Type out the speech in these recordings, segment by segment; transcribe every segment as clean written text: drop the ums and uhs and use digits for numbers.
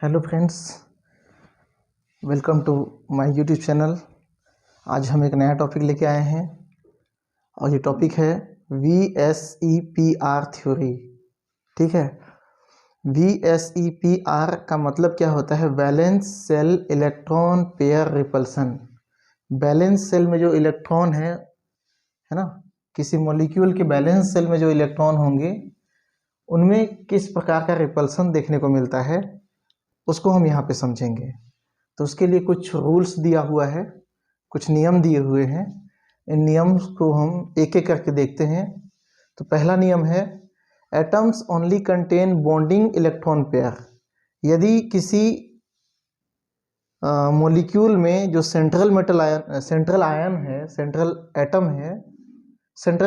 Hello friends, welcome to my YouTube channel. आज हम एक नया टॉपिक लेके आए हैं और ये टॉपिक है VSEPR थ्योरी। ठीक है, VSEPR का मतलब क्या होता है? Valence shell electron pair repulsion. Valence shell में जो इलेक्ट्रॉन है ना, किसी मॉलिक्यूल के बैलेंस सेल में जो इलेक्ट्रॉन होंगे उनमें किस प्रकार का रिपल्सन देखने को मिलता है उसको हम यहाँ पे समझेंगे। तो उसके लिए कुछ रूल्स दिया हुआ है, कुछ नियम दिए हुए हैं। इन नियम को हम एक एक करके देखते हैं। तो पहला नियम है atoms only contain bonding electron pair. यदि किसी मॉलिक्यूल में जो सेंट्रल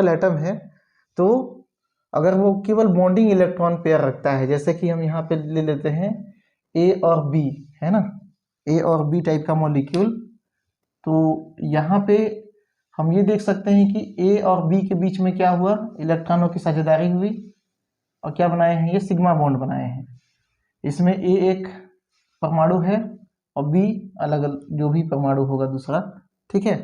एटम है, तो अगर वो केवल बॉन्डिंग इलेक्ट्रॉन पेयर रखता है, जैसे कि हम यहाँ पे ले लेते हैं ए और बी, है ना, ए और बी टाइप का मॉलिक्यूल। तो यहाँ पे हम ये देख सकते हैं कि ए और बी के बीच में क्या हुआ, इलेक्ट्रॉनों की साझेदारी हुई और क्या बनाए हैं, ये सिग्मा बॉन्ड बनाए हैं। इसमें ए एक परमाणु है और बी अलग अलग जो भी परमाणु होगा दूसरा। ठीक है,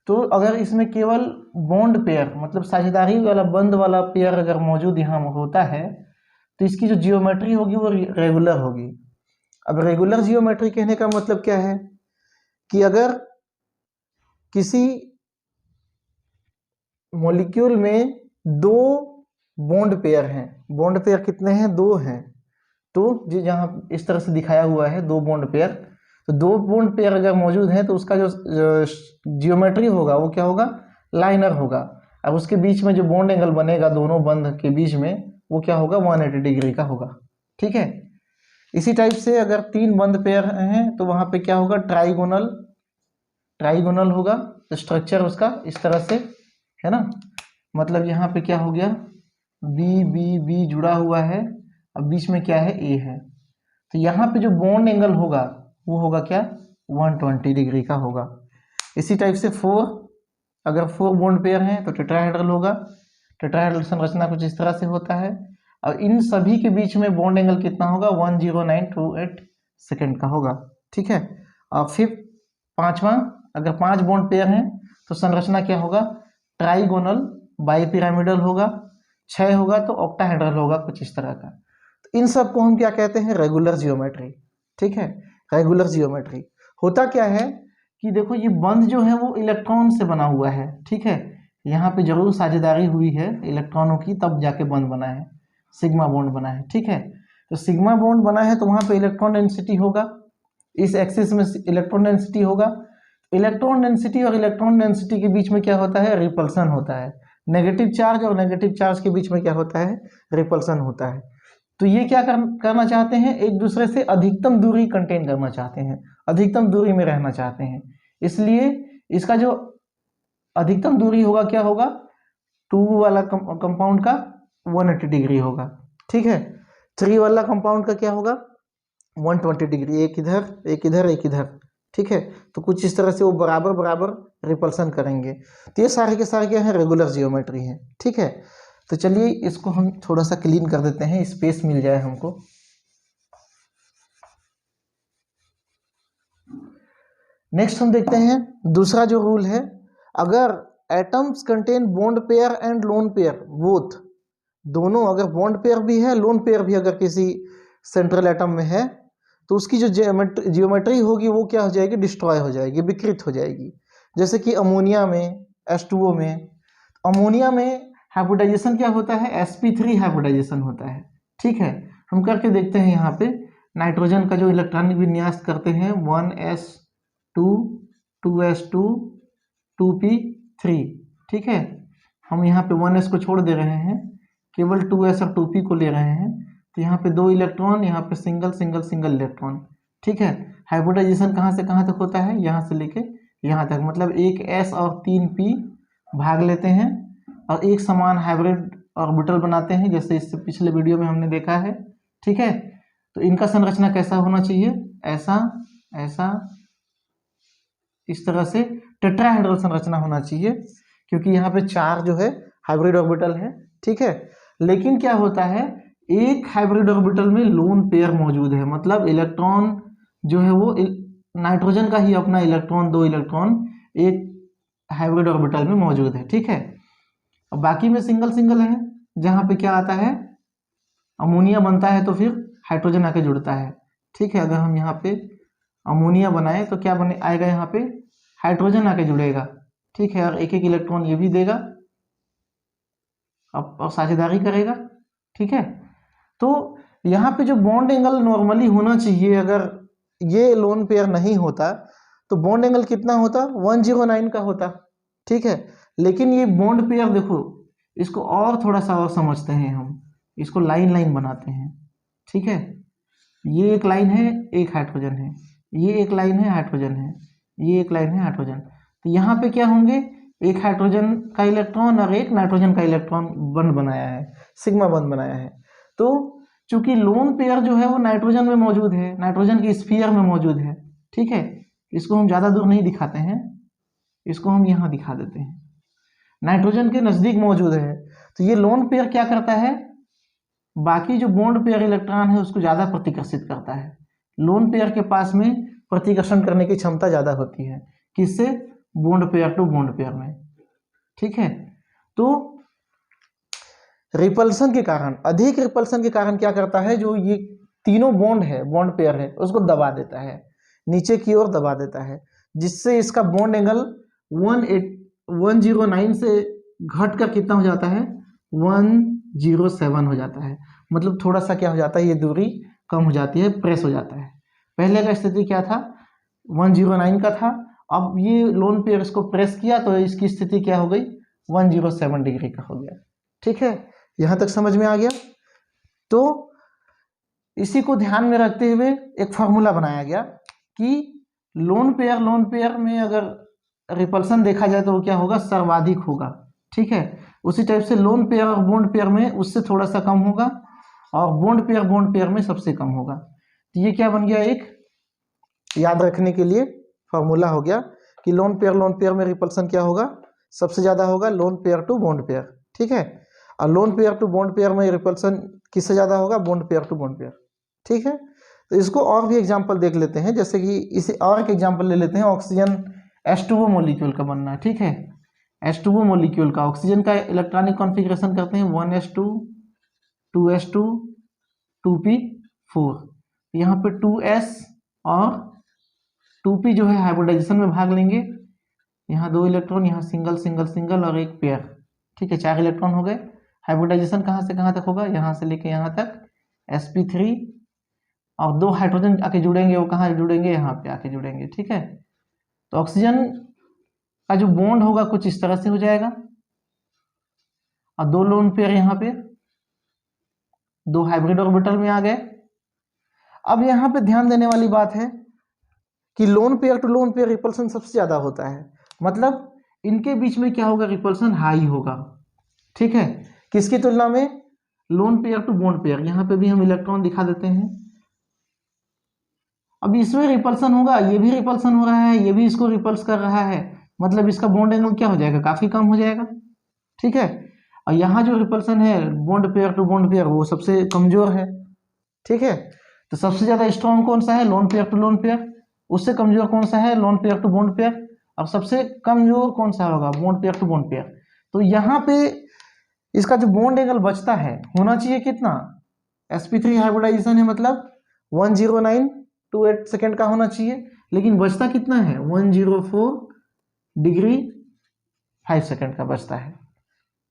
तो अगर इसमें केवल बॉन्ड पेयर मतलब साझेदारी वाला बंद वाला पेयर अगर मौजूद यहाँ होता है तो इसकी जो जियोमेट्री होगी वो रेगुलर होगी। अब रेगुलर जियोमेट्री कहने का मतलब क्या है कि अगर किसी मॉलिक्यूल में दो बॉन्ड पेयर हैं, बॉन्ड पेयर कितने हैं? दो हैं। तो जहाँ इस तरह से दिखाया हुआ है दो बॉन्ड पेयर, तो दो बॉन्ड पेयर अगर मौजूद है तो उसका जो जियोमेट्री होगा वो क्या होगा? लाइनर होगा। अब उसके बीच में जो बॉन्ड एंगल बनेगा दोनों बंध के बीच में वो क्या होगा? 180 डिग्री का होगा। ठीक है, इसी टाइप से अगर तीन बंद पेयर हैं तो वहां पे क्या होगा? ट्राइगोनल होगा स्ट्रक्चर उसका इस तरह से, है ना। मतलब यहाँ पे क्या हो गया? बी बी बी जुड़ा हुआ है, अब बीच में क्या है? ए है। तो यहाँ पे जो बॉन्ड एंगल होगा वो होगा क्या? 120 डिग्री का होगा। इसी टाइप से अगर फोर बॉन्ड पेयर हैं तो टेट्राहेड्रल होगा। टेट्राहेड्रल संरचना कुछ इस तरह से होता है और इन सभी के बीच में बॉन्ड एंगल कितना होगा? 10928 सेकेंड का होगा। ठीक है, और फिर पांचवा, अगर पांच बॉन्ड पेयर हैं तो संरचना क्या होगा? ट्राइगोनल बाइपिरामिडल होगा। 6 होगा तो ऑक्टाहेड्रल होगा कुछ इस तरह का। तो इन सब को हम क्या कहते हैं? Regular geometry. ठीक है, रेगुलर जियोमेट्री होता क्या है कि देखो ये बंध जो है वो इलेक्ट्रॉन से बना हुआ है। ठीक है, यहाँ पे जरूर साझेदारी हुई है इलेक्ट्रॉनों की, तब जाके बंध बना है, सिग्मा बॉन्ड बना है। ठीक है, तो सिग्मा बॉन्ड बना है तो वहां पे इलेक्ट्रॉन डेंसिटी होगा, इस एक्सिस में इलेक्ट्रॉन डेंसिटी होगा। इलेक्ट्रॉन डेंसिटी और इलेक्ट्रॉन डेंसिटी के बीच में क्या होता है? रिपल्सन होता है। नेगेटिव चार्ज और नेगेटिव चार्ज के बीच में क्या होता है? रिपल्सन होता है। तो ये क्या करना चाहते हैं? एक दूसरे से अधिकतम दूरी कंटेन करना चाहते हैं, अधिकतम दूरी में रहना चाहते हैं। इसलिए इसका जो अधिकतम दूरी होगा क्या होगा? 2 वाला कंपाउंड का 180 डिग्री होगा। ठीक है, 3 वाला कंपाउंड का क्या होगा? 120 डिग्री, एक इधर एक इधर एक इधर। ठीक है, तो कुछ इस तरह से वो बराबर बराबर रिपल्सन करेंगे। तो ये सारे के सारे क्या है? रेगुलर जियोमेट्री है। ठीक है, तो चलिए इसको हम थोड़ा सा क्लीन कर देते हैं, स्पेस मिल जाए हमको। नेक्स्ट हम देखते हैं दूसरा जो रूल है, अगर atoms contain bond pair and lone pair both, दोनों अगर बॉन्ड पेयर भी है लोन पेयर भी अगर किसी सेंट्रल एटम में है तो उसकी जो जियोमेट्री होगी वो क्या हो जाएगी? डिस्ट्रॉय हो जाएगी, विकृत हो जाएगी। जैसे कि अमोनिया में, H2O में, अमोनिया में हाइब्रिडाइजेशन क्या होता है? sp3 हाइब्रिडाइजेशन होता है। ठीक है, हम करके देखते हैं। यहाँ पे नाइट्रोजन का जो इलेक्ट्रॉनिक विन्यास करते हैं 1s2 2s2 2p3। ठीक है, हम यहाँ पे 1s को छोड़ दे रहे हैं, केवल 2s और 2p को ले रहे हैं। तो यहाँ पे दो इलेक्ट्रॉन, यहाँ पे सिंगल सिंगल सिंगल इलेक्ट्रॉन। ठीक है, हाइब्रिडाइजेशन कहाँ से कहाँ तक होता है? यहाँ से लेके यहाँ तक, मतलब एक s और 3p भाग लेते हैं और एक समान हाइब्रिड ऑर्बिटल बनाते हैं, जैसे इससे पिछले वीडियो में हमने देखा है। ठीक है, तो इनका संरचना कैसा होना चाहिए? ऐसा ऐसा इस तरह से टेट्राहेड्रल संरचना होना चाहिए, क्योंकि यहाँ पे 4 जो है हाइब्रिड ऑर्बिटल है। ठीक है, लेकिन क्या होता है एक हाइब्रिड ऑर्बिटल में लोन पेयर मौजूद है, मतलब इलेक्ट्रॉन जो है वो नाइट्रोजन का ही अपना इलेक्ट्रॉन, 2 इलेक्ट्रॉन एक हाइब्रिड ऑर्बिटल में मौजूद है, ठीक है। अब बाकी में सिंगल सिंगल है, जहां पे क्या आता है, अमोनिया बनता है तो फिर हाइड्रोजन आके जुड़ता है, ठीक है। अगर हम यहाँ पे अमोनिया बनाए तो क्या बने आएगा, यहाँ पे हाइड्रोजन आके जुड़ेगा, ठीक है। और एक एक इलेक्ट्रॉन ये भी देगा अब और साझेदारी करेगा, ठीक है। तो यहाँ पे जो बॉन्ड एंगल नॉर्मली होना चाहिए, अगर ये लोन पेयर नहीं होता तो बॉन्ड एंगल कितना होता, 109 का होता, ठीक है। लेकिन ये बॉन्ड पेयर देखो, इसको और थोड़ा सा और समझते हैं हम, इसको लाइन लाइन बनाते हैं, ठीक है। ये एक लाइन है, एक हाइड्रोजन है, ये एक लाइन है, हाइड्रोजन है, ये एक लाइन है, हाइड्रोजन। तो यहाँ पे क्या होंगे, एक हाइड्रोजन का इलेक्ट्रॉन और एक नाइट्रोजन का इलेक्ट्रॉन बंद बनाया है, सिग्मा बंद बनाया है। तो चूंकि लोन पेयर जो है वो नाइट्रोजन में मौजूद है, नाइट्रोजन के स्फीयर में मौजूद है, ठीक है। इसको हम ज्यादा दूर नहीं दिखाते हैं, इसको हम यहाँ दिखा देते हैं, नाइट्रोजन के नजदीक मौजूद है। तो ये लोन पेयर क्या करता है, बाकी जो बॉन्ड पेयर इलेक्ट्रॉन है उसको ज्यादा प्रतिकर्षित करता है। लोन पेयर के पास में प्रतिकर्षण करने की क्षमता ज्यादा होती है, किससे, bond pair to bond pair में, ठीक है। तो रिपल्सन के कारण, अधिक रिपल्सन के कारण क्या करता है, जो ये तीनों बॉन्ड है, बॉन्ड पेयर है, उसको दबा देता है, नीचे की ओर दबा देता है, जिससे इसका बॉन्ड एंगल 109 से घट कर कितना हो जाता है, 107 हो जाता है। मतलब थोड़ा सा क्या हो जाता है, ये दूरी कम हो जाती है, प्रेस हो जाता है। पहले का स्थिति क्या था, 109 का था, अब ये लोन पेयर इसको प्रेस किया तो इसकी स्थिति क्या हो गई, 107 डिग्री का हो गया, ठीक है। यहां तक समझ में आ गया। तो इसी को ध्यान में रखते हुए एक फॉर्मूला बनाया गया कि लोन पेयर में अगर रिपल्सन देखा जाए तो वो क्या होगा, सर्वाधिक होगा, ठीक है। उसी टाइप से लोन पेयर और बॉन्ड पेयर में उससे थोड़ा सा कम होगा, और बॉन्ड पेयर में सबसे कम होगा। तो ये क्या बन गया, एक याद रखने के लिए फॉर्मूला हो गया कि लोन पेयर में रिपल्सन क्या होगा, सबसे ज्यादा होगा lone pair to bond pair, ठीक है। और lone pair to bond pair में रिपल्सन किससे ज्यादा होगा, bond pair to bond pair, ठीक है। तो इसको और भी एग्जांपल देख लेते हैं, जैसे कि इसे और एक एग्जांपल ले लेते हैं, ऑक्सीजन H2O मॉलिक्यूल का बनना, ठीक है। H2O मॉलिक्यूल का ऑक्सीजन का इलेक्ट्रॉनिक कॉन्फ़िगरेशन करते हैं 1s2 2s2 2p4। यहाँ पे 2s और 2p जो है हाइब्रिडाइजेशन में भाग लेंगे, यहाँ 2 इलेक्ट्रॉन, यहाँ सिंगल सिंगल सिंगल और एक पेयर, ठीक है, 4 इलेक्ट्रॉन हो गए। हाइब्रिडाइजेशन कहाँ से कहाँ तक होगा, यहाँ से लेके यहाँ तक sp3, और 2 हाइड्रोजन आके जुड़ेंगे, वो कहाँ जुड़ेंगे, यहाँ पे आके जुड़ेंगे, ठीक है। तो ऑक्सीजन का जो बॉन्ड होगा कुछ इस तरह से हो जाएगा, और 2 लोन पेयर यहाँ पे 2 हाइब्रिड ऑर्बिटल में आ गए। अब यहाँ पे ध्यान देने वाली बात है कि lone pair to lone pair repulsion सबसे ज्यादा होता है, मतलब इनके बीच में क्या होगा, रिपल्सन हाई होगा, ठीक है। किसकी तुलना में, lone pair to bond pair. यहाँ पे भी हम इलेक्ट्रॉन दिखा देते हैं, अब इसमें रिपल्सन होगा, ये भी रिपल्सन हो रहा है, ये भी इसको रिपल्स कर रहा है, मतलब इसका बॉन्ड एंगल क्या हो जाएगा, काफी कम हो जाएगा, ठीक है। और यहाँ जो रिपल्सन है bond pair to bond pair, वो सबसे कमजोर है, ठीक है। तो सबसे ज्यादा स्ट्रॉन्ग कौन सा है, lone pair to lone pair, उससे कमजोर कौन सा है, lone pair to bond pair, और सबसे कमजोर कौन सा होगा, bond pair to bond pair. तो यहाँ पे इसका जो बॉन्ड एंगल बचता है होना चाहिए कितना, sp3 हाइब्रिडाइजेशन है, मतलब 10928 सेकेंड का होना चाहिए, लेकिन बचता कितना है, 104 डिग्री 5 सेकेंड का बचता है,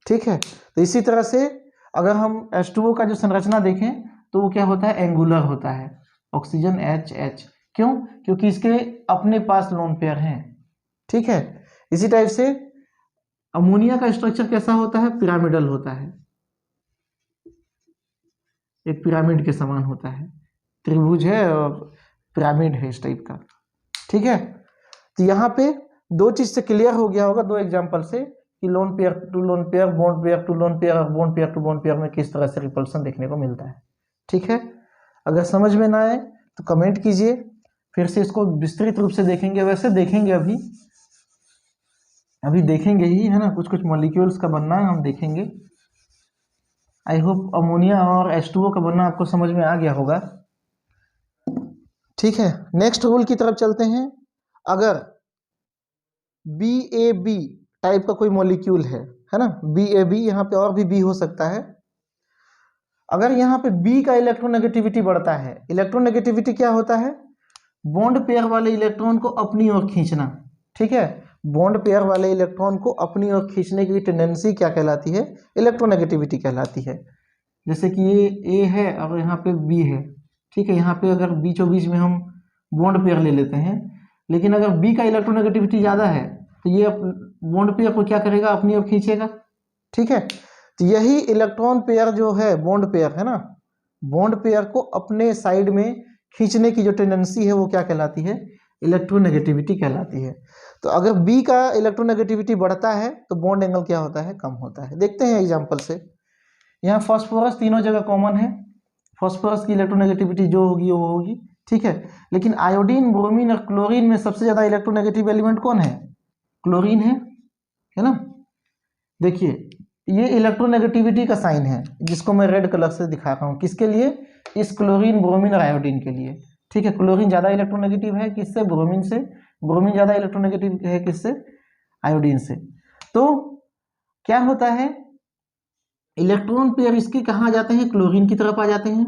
ठीक है। तो इसी तरह से अगर हम H2O का जो संरचना देखें तो वो क्या होता है, एंगुलर होता है, ऑक्सीजन HH, क्यों, क्योंकि इसके अपने पास लोन पेयर हैं, ठीक है। इसी टाइप से अमोनिया का स्ट्रक्चर कैसा होता है, पिरामिडल होता है, एक पिरामिड के समान होता है, त्रिभुज है और पिरामिड है इस टाइप का, ठीक है। तो यहाँ पे 2 चीज से क्लियर हो गया होगा, 2 एग्जांपल से, कि lone pair to lone pair, bond pair to lone pair और bond pair to bond pair में किस तरह से रिपल्सन देखने को मिलता है, ठीक है। अगर समझ में ना आए तो कमेंट कीजिए, फिर से इसको विस्तृत रूप से देखेंगे, वैसे देखेंगे अभी देखेंगे ही है ना, कुछ कुछ मॉलिक्यूल्स का बनना हम देखेंगे। आई होप अमोनिया और H2O का बनना आपको समझ में आ गया होगा। ठीक है, नेक्स्ट रूल की तरफ चलते हैं। अगर BAB टाइप का कोई मॉलिक्यूल है ना, BAB, यहाँ पे और भी B हो सकता है। अगर यहाँ पे B का इलेक्ट्रोनेगेटिविटी बढ़ता है, इलेक्ट्रोनेगेटिविटी क्या होता है, बॉन्ड पेयर वाले इलेक्ट्रॉन को अपनी ओर खींचना। ठीक है, बॉन्ड पेयर वाले इलेक्ट्रॉन को अपनी ओर खींचने की टेंडेंसी क्या कहलाती है, इलेक्ट्रोनेगेटिविटी कहलाती है। जैसे कि ये A है और यहाँ पे B है। ठीक है, यहाँ पे अगर बीचों बीच में हम बॉन्ड पेयर ले लेते हैं, लेकिन अगर B का इलेक्ट्रोनेगेटिविटी ज़्यादा है तो ये बॉन्ड पेयर को क्या करेगा, अपनी ओर खींचेगा। ठीक है, तो यही इलेक्ट्रॉन पेयर जो है, बॉन्ड पेयर है ना, बॉन्ड पेयर को अपने साइड में खींचने की जो टेंडेंसी है वो क्या कहलाती है, इलेक्ट्रोनेगेटिविटी कहलाती है। तो अगर B का इलेक्ट्रोनेगेटिविटी बढ़ता है तो बॉन्ड एंगल क्या होता है, कम होता है। देखते हैं एग्जांपल से। यहाँ फॉस्फोरस तीनों जगह कॉमन है, फॉस्फोरस की इलेक्ट्रोनेगेटिविटी जो होगी वो होगी। ठीक है, लेकिन आयोडीन, ब्रोमीन और क्लोरीन में सबसे ज़्यादा इलेक्ट्रोनेगेटिव एलिमेंट कौन है, क्लोरीन है ना। देखिए ये इलेक्ट्रोनेगेटिविटी का साइन है जिसको मैं रेड कलर से दिखा रहा हूँ, किसके लिए, इस क्लोरीन, ब्रोमीन और आयोडीन के लिए। ठीक है, क्लोरीन ज़्यादा इलेक्ट्रोनेगेटिव है किससे, ब्रोमीन से, ब्रोमीन ज़्यादा इलेक्ट्रोनेगेटिव है किससे, आयोडीन से। तो क्या होता है, इलेक्ट्रॉन पेयर इसके कहाँ जाते हैं, क्लोरीन की तरफ आ जाते हैं।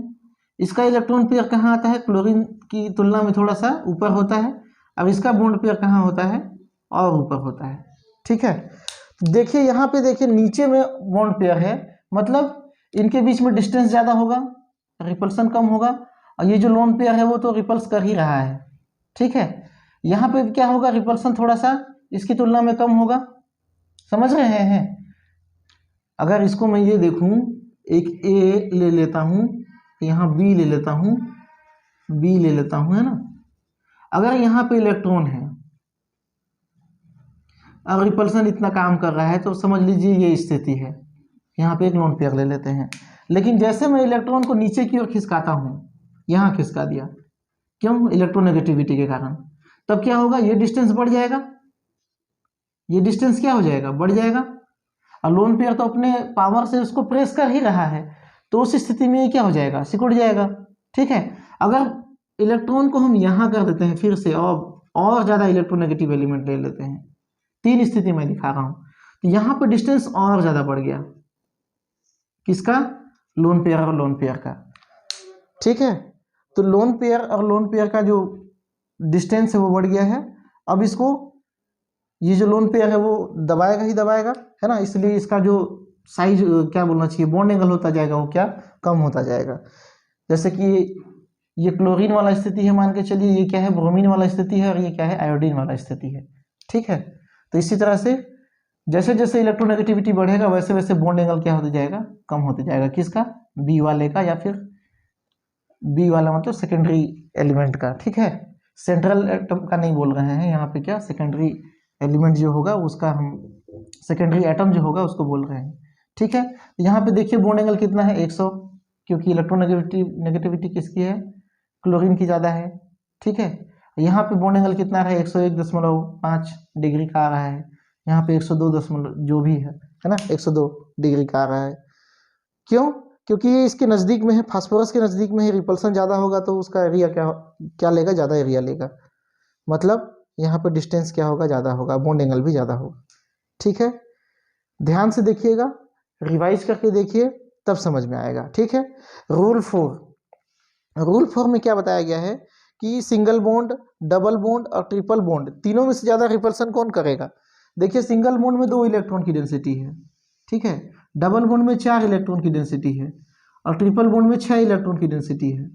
इसका इलेक्ट्रॉन पेयर कहाँ आता है, क्लोरीन की तुलना में थोड़ा सा ऊपर होता है। अब इसका बॉन्ड पेयर कहाँ होता है, और ऊपर होता है। ठीक है, देखिए यहाँ पे देखिए नीचे में बॉन्ड पेयर है, मतलब इनके बीच में डिस्टेंस ज़्यादा होगा, रिपल्सन कम होगा, और ये जो लोन पेयर है वो तो रिपल्स कर ही रहा है। ठीक है, यहाँ पे क्या होगा, रिपल्सन थोड़ा सा इसकी तुलना में कम होगा, समझ रहे हैं। अगर इसको मैं ये देखूं, एक A ले लेता हूँ, यहाँ B ले लेता हूँ, B ले लेता हूँ, है ना। अगर यहाँ पे इलेक्ट्रॉन है और रिपल्सन इतना काम कर रहा है तो समझ लीजिए ये स्थिति है। यहाँ पे एक लोन पेयर ले लेते हैं, लेकिन जैसे मैं इलेक्ट्रॉन को नीचे की ओर खिसकाता हूँ, यहाँ खिसका दिया, क्यों, इलेक्ट्रोनेगेटिविटी के कारण, तब क्या होगा, ये डिस्टेंस बढ़ जाएगा, ये डिस्टेंस क्या हो जाएगा, बढ़ जाएगा। और लोन पेयर तो अपने पावर से उसको प्रेस कर ही रहा है, तो उस स्थिति में ये क्या हो जाएगा, सिकुड़ जाएगा। ठीक है, अगर इलेक्ट्रॉन को हम यहाँ कर देते हैं फिर से, और ज़्यादा इलेक्ट्रोनेगेटिव एलिमेंट ले लेते हैं, तीन स्थिति मैं दिखा रहा हूँ, तो यहाँ पर डिस्टेंस और ज़्यादा बढ़ गया, किसका, लोन पेयर और लोन पेयर का। ठीक है, तो लोन पेयर और लोन पेयर का जो डिस्टेंस है वो बढ़ गया है। अब इसको, ये जो लोन पेयर है वो दबाएगा ही दबाएगा, है ना, इसलिए इसका जो साइज, क्या बोलना चाहिए, बॉन्ड एंगल होता जाएगा वो क्या, कम होता जाएगा। जैसे कि ये क्लोरीन वाला स्थिति है, मान के चलिए, ये क्या है, ब्रोमीन वाला स्थिति है, और ये क्या है, आयोडीन वाला स्थिति है। ठीक है, तो इसी तरह से जैसे जैसे इलेक्ट्रोनेगेटिविटी बढ़ेगा वैसे वैसे बॉन्ड एंगल क्या होता जाएगा, कम होते जाएगा, किसका, बी वाले का, या फिर बी वाला मतलब सेकेंडरी एलिमेंट का। ठीक है, सेंट्रल एटम का नहीं बोल रहे हैं यहाँ पे, क्या सेकेंडरी एलिमेंट जो होगा उसका, हम सेकेंडरी एटम जो होगा उसको बोल रहे हैं। ठीक है, यहाँ पे देखिए बॉन्ड एंगल कितना है, 100, क्योंकि इलेक्ट्रोनेगेटिविटी किसकी है, क्लोरीन की ज़्यादा है। ठीक है, यहाँ पे बॉन्ड एंगल कितना है, 101.5 डिग्री का आ रहा है, यहाँ पे 102 जो भी है ना, 102 डिग्री का आ रहा है। क्यों, क्योंकि ये इसके नज़दीक में है, फास्फोरस के नज़दीक में है, रिपल्सन ज़्यादा होगा तो उसका एरिया क्या लेगा, ज़्यादा एरिया लेगा, मतलब यहाँ पर डिस्टेंस क्या होगा, ज़्यादा होगा, बॉन्ड एंगल भी ज़्यादा होगा। ठीक है, ध्यान से देखिएगा, रिवाइज करके देखिए तब समझ में आएगा। ठीक है, रूल 4 में क्या बताया गया है कि सिंगल बॉन्ड, डबल बॉन्ड और ट्रिपल बॉन्ड तीनों में से ज़्यादा रिपल्सन कौन करेगा। देखिए सिंगल बॉन्ड में 2 इलेक्ट्रॉन की डेंसिटी है, ठीक है, डबल बॉन्ड में 4 इलेक्ट्रॉन की डेंसिटी है, और ट्रिपल बॉन्ड में 6 इलेक्ट्रॉन की डेंसिटी है।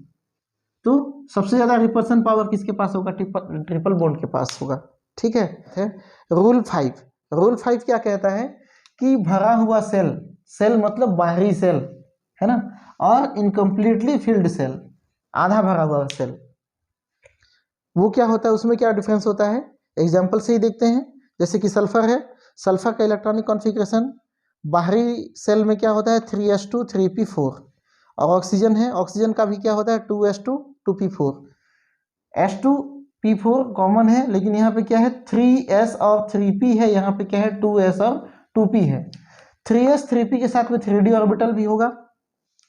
तो सबसे ज़्यादा रिपल्सन पावर किसके पास होगा, ट्रिपल बॉन्ड के पास होगा। ठीक है, रूल 5 क्या कहता है कि भरा हुआ सेल मतलब बाहरी सेल, है ना, और इनकम्प्लीटली फिल्ड सेल, आधा भरा हुआ सेल, वो क्या होता है, उसमें क्या डिफरेंस होता है, एग्जाम्पल से ही देखते हैं। जैसे कि सल्फर है, सल्फर का इलेक्ट्रॉनिक कॉन्फ़िगरेशन बाहरी सेल में क्या होता है, 3s2 3p4, और ऑक्सीजन है, ऑक्सीजन का भी क्या होता है, 2s2 2p4। s2p4 कॉमन है, लेकिन यहाँ पे क्या है, 3s और 3p है, यहाँ पे क्या है, 2s और 2p है। 3s 3p के साथ में 3d ऑर्बिटल भी होगा,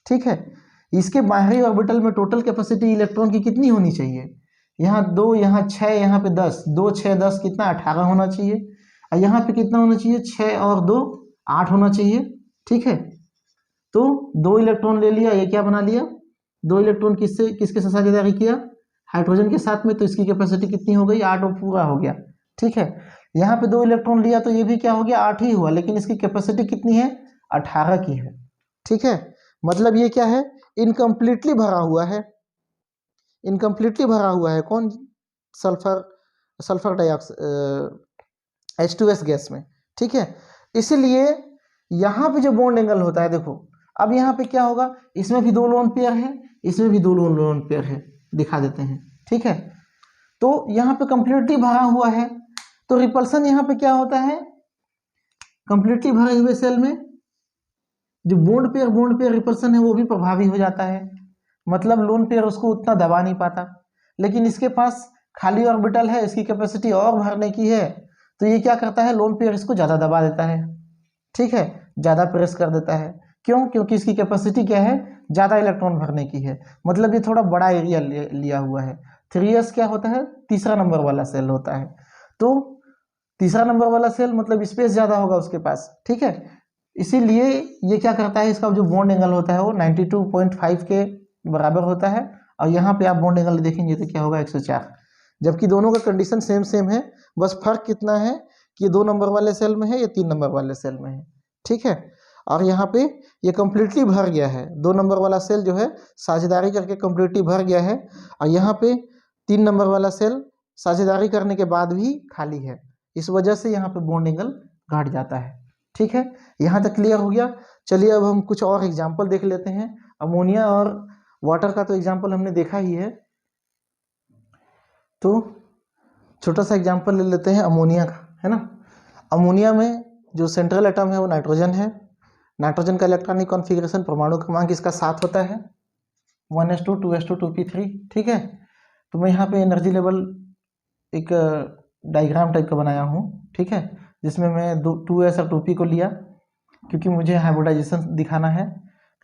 ठीक है। इसके बाहरी ऑर्बिटल में टोटल कैपेसिटी इलेक्ट्रॉन की कितनी होनी चाहिए? यहाँ 2, यहाँ 6, यहाँ पे 10, 2 6 10 कितना 18 होना चाहिए। और यहाँ पे कितना होना चाहिए? 6 और 2 8 होना चाहिए। ठीक है, तो 2 इलेक्ट्रॉन ले लिया, ये क्या बना लिया? 2 इलेक्ट्रॉन किसके साथ साझेदारी किया? हाइड्रोजन के साथ में, तो इसकी कैपेसिटी कितनी हो गई? 8 और पूरा हो गया। ठीक है, यहाँ पे 2 इलेक्ट्रॉन लिया तो ये भी क्या हो गया? 8 ही हुआ, लेकिन इसकी कैपेसिटी कितनी है? 18 की है। ठीक है, मतलब ये क्या है? इनकम्प्लीटली भरा हुआ है। इनकम्प्लीटली भरा हुआ है कौन? सल्फर डाइऑक्साइड H2S गैस में। ठीक है, इसीलिए यहाँ पे जो बॉन्ड एंगल होता है, देखो अब यहाँ पे क्या होगा? इसमें भी 2 लोन पेयर है, इसमें भी 2 लोन पेयर है, दिखा देते हैं। ठीक है, तो यहाँ पे कंप्लीटली भरा हुआ है, तो रिपल्सन यहाँ पे क्या होता है? कंप्लीटली भरे हुए सेल में जो बॉन्ड पेयर रिपल्सन है वो भी प्रभावी हो जाता है। मतलब लोन पेयर उसको उतना दबा नहीं पाता, लेकिन इसके पास खाली ऑर्बिटल है, इसकी कैपेसिटी और भरने की है, तो ये क्या करता है? लोन पेयर इसको ज़्यादा दबा देता है। ठीक है, ज़्यादा प्रेस कर देता है। क्यों? क्योंकि इसकी कैपेसिटी क्या है? ज़्यादा इलेक्ट्रॉन भरने की है, मतलब ये थोड़ा बड़ा एरिया लिया हुआ है। 3s क्या होता है? तीसरा नंबर वाला सेल होता है, तो तीसरा नंबर वाला सेल मतलब स्पेस ज़्यादा होगा उसके पास। ठीक है, इसीलिए ये क्या करता है? इसका जो बॉन्ड एंगल होता है वो 92.5 के बराबर होता है, और यहाँ पे आप बॉन्ड एंगल देखेंगे तो क्या होगा? 104, जबकि दोनों का कंडीशन सेम है, बस फर्क कितना है कि 2 नंबर वाले सेल में है या 3 नंबर वाले सेल में है। ठीक है, और यहाँ पे ये कम्प्लीटली भर गया है, 2 नंबर वाला सेल जो है साझेदारी करके कम्प्लीटली भर गया है, और यहाँ पे 3 नंबर वाला सेल साझेदारी करने के बाद भी खाली है, इस वजह से यहाँ पे बॉन्ड एंगल घट जाता है। ठीक है, यहाँ तक क्लियर हो गया। चलिए अब हम कुछ और एग्जाम्पल देख लेते हैं। अमोनिया और वाटर का तो एग्जाम्पल हमने देखा ही है, तो छोटा सा एग्जाम्पल ले लेते हैं अमोनिया का, है ना। अमोनिया में जो सेंट्रल एटम है वो नाइट्रोजन है। नाइट्रोजन का इलेक्ट्रॉनिक कॉन्फ़िगरेशन, परमाणु क्रमांक इसका 7 होता है, 1s2 2s2 2p3। ठीक है, तो मैं यहाँ पे एनर्जी लेवल एक डायग्राम टाइप का बनाया हूँ। ठीक है, जिसमें मैं 2s और 2p को लिया क्योंकि मुझे हाइब्रिडाइजेशन दिखाना है।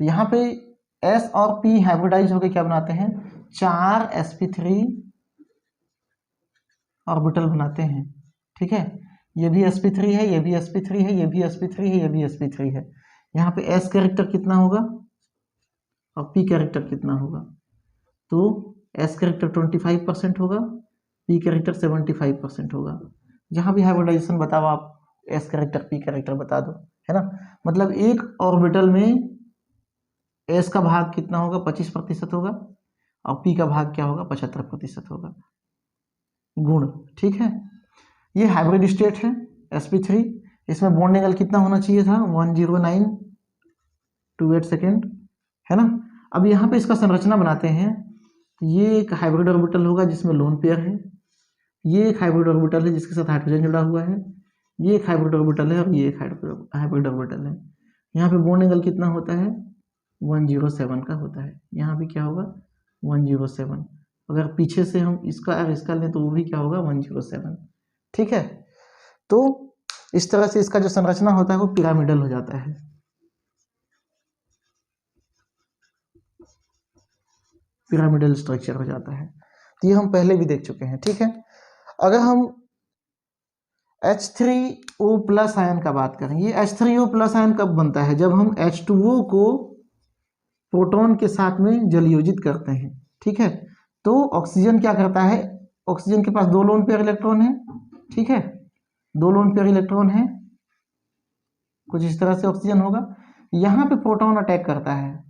तो यहाँ पे s और p हाइब्रिडाइज होकर क्या बनाते हैं? 4 sp3 ऑर्बिटल बनाते हैं। ठीक है, ये भी sp3 है, ये भी sp3 है, ये भी sp3 है, ये भी sp3 है। यहाँ पे s कैरेक्टर कितना होगा और p कैरेक्टर कितना होगा? तो s कैरेक्टर 25% होगा, p कैरेक्टर 75% होगा। जहाँ भी हाइब्रिडाइजेशन बताओ आप s कैरेक्टर p कैरेक्टर बता दो, है ना। मतलब एक ऑर्बिटल में s का भाग कितना होगा? 25% होगा, और p का भाग क्या होगा? 75% होगा गुण। ठीक है, ये हाइब्रिड स्टेट है sp3। इसमें बॉन्ड एंगल कितना होना चाहिए था? 10928 सेकेंड, है ना। अब यहाँ पे इसका संरचना बनाते हैं, तो ये एक हाइब्रिड ऑर्बिटल होगा जिसमें लोन पेयर है, ये एक हाइब्रिड ऑर्बिटल है जिसके साथ हाइड्रोजन जुड़ा हुआ है, ये एक हाइब्रिड ऑर्बिटल है, और ये एक हाइब्रिड ऑर्बिटल है। यहाँ पे बॉन्ड एंगल कितना होता है? 107 का होता है। यहाँ भी क्या होगा? 107। अगर पीछे से हम इसका और इसका लें तो वो भी क्या होगा? 107। ठीक है, तो इस तरह से इसका जो संरचना होता है वो पिरामिडल हो जाता है। पिरामिडल स्ट्रक्चर हो जाता है, तो ये हम पहले भी देख चुके हैं। ठीक है, अगर हम H3O प्लस आयन का बात करें, ये H3O प्लस आयन कब बनता है? जब हम H2O को प्रोटॉन के साथ में जलयोजित करते हैं। ठीक है, तो ऑक्सीजन क्या करता है? ऑक्सीजन के पास 2 लोन पेयर इलेक्ट्रॉन है। ठीक है, 2 लोन पेयर इलेक्ट्रॉन है, कुछ इस तरह से ऑक्सीजन होगा। यहाँ पे प्रोटॉन अटैक करता है।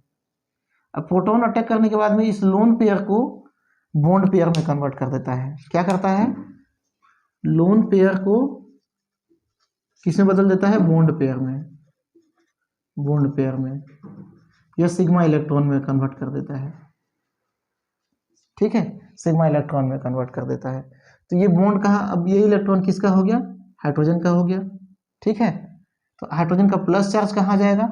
अब प्रोटॉन अटैक करने के बाद में इस लोन पेयर को बॉन्ड पेयर में कन्वर्ट कर देता है। क्या करता है? लोन पेयर को किसमें बदल देता है? बॉन्ड पेयर में। बॉन्ड पेयर में या सिग्मा इलेक्ट्रॉन में कन्वर्ट कर देता है। ठीक है, सिग्मा इलेक्ट्रॉन में कन्वर्ट कर देता है। तो ये बॉन्ड कहाँ? अब ये इलेक्ट्रॉन किसका हो गया? हाइड्रोजन का हो गया। ठीक है, तो हाइड्रोजन का प्लस चार्ज कहाँ जाएगा?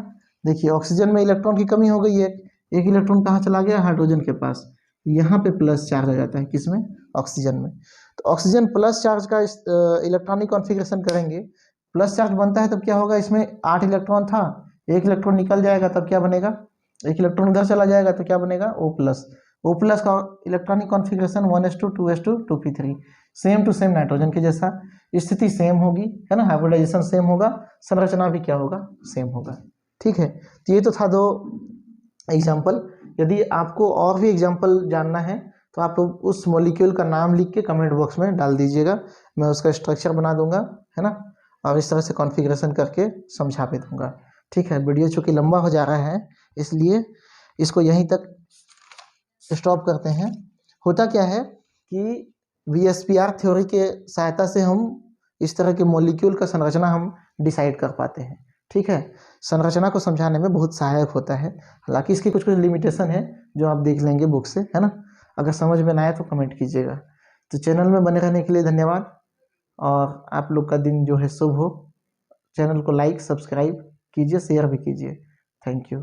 देखिए, ऑक्सीजन में इलेक्ट्रॉन की कमी हो गई है, एक इलेक्ट्रॉन कहाँ चला गया? हाइड्रोजन के पास। यहाँ पे प्लस चार्ज आ जाता है, किसमें? ऑक्सीजन में। तो ऑक्सीजन प्लस चार्ज का इलेक्ट्रॉनिक कॉन्फ़िगरेशन करेंगे, प्लस चार्ज बनता है तब क्या होगा? इसमें 8 इलेक्ट्रॉन था, एक इलेक्ट्रॉन निकल जाएगा, तब क्या बनेगा? एक इलेक्ट्रॉन उधर चला जाएगा तो क्या बनेगा O+। O+ का electronic configuration 1s2 2s2 2p3, same to same nitrogen के जैसा, स्थिति सेम होगी, है ना, हाइब्रिडाइजेशन सेम होगा, संरचना भी क्या होगा, सेम होगा। ठीक है, तो ये तो था 2 एग्जाम्पल। यदि आपको और भी एग्जाम्पल जानना है तो आप उस मॉलिक्यूल का नाम लिख के कमेंट बॉक्स में डाल दीजिएगा, मैं उसका स्ट्रक्चर बना दूंगा, है ना, और इस तरह से कॉन्फ़िगरेशन करके समझा भी दूंगा। ठीक है, वीडियो चूँकि लंबा हो जा रहा है इसलिए इसको यहीं तक स्टॉप करते हैं। होता क्या है कि VSPR थ्योरी के सहायता से हम इस तरह के मॉलिक्यूल का संरचना हम डिसाइड कर पाते हैं। ठीक है, संरचना को समझाने में बहुत सहायक होता है, हालांकि इसकी कुछ कुछ लिमिटेशन है जो आप देख लेंगे बुक से, है ना। अगर समझ में ना आए तो कमेंट कीजिएगा। तो चैनल में बने रहने के लिए धन्यवाद, और आप लोग का दिन जो है शुभ हो। चैनल को लाइक सब्सक्राइब कीजिए, शेयर भी कीजिए। Thank you.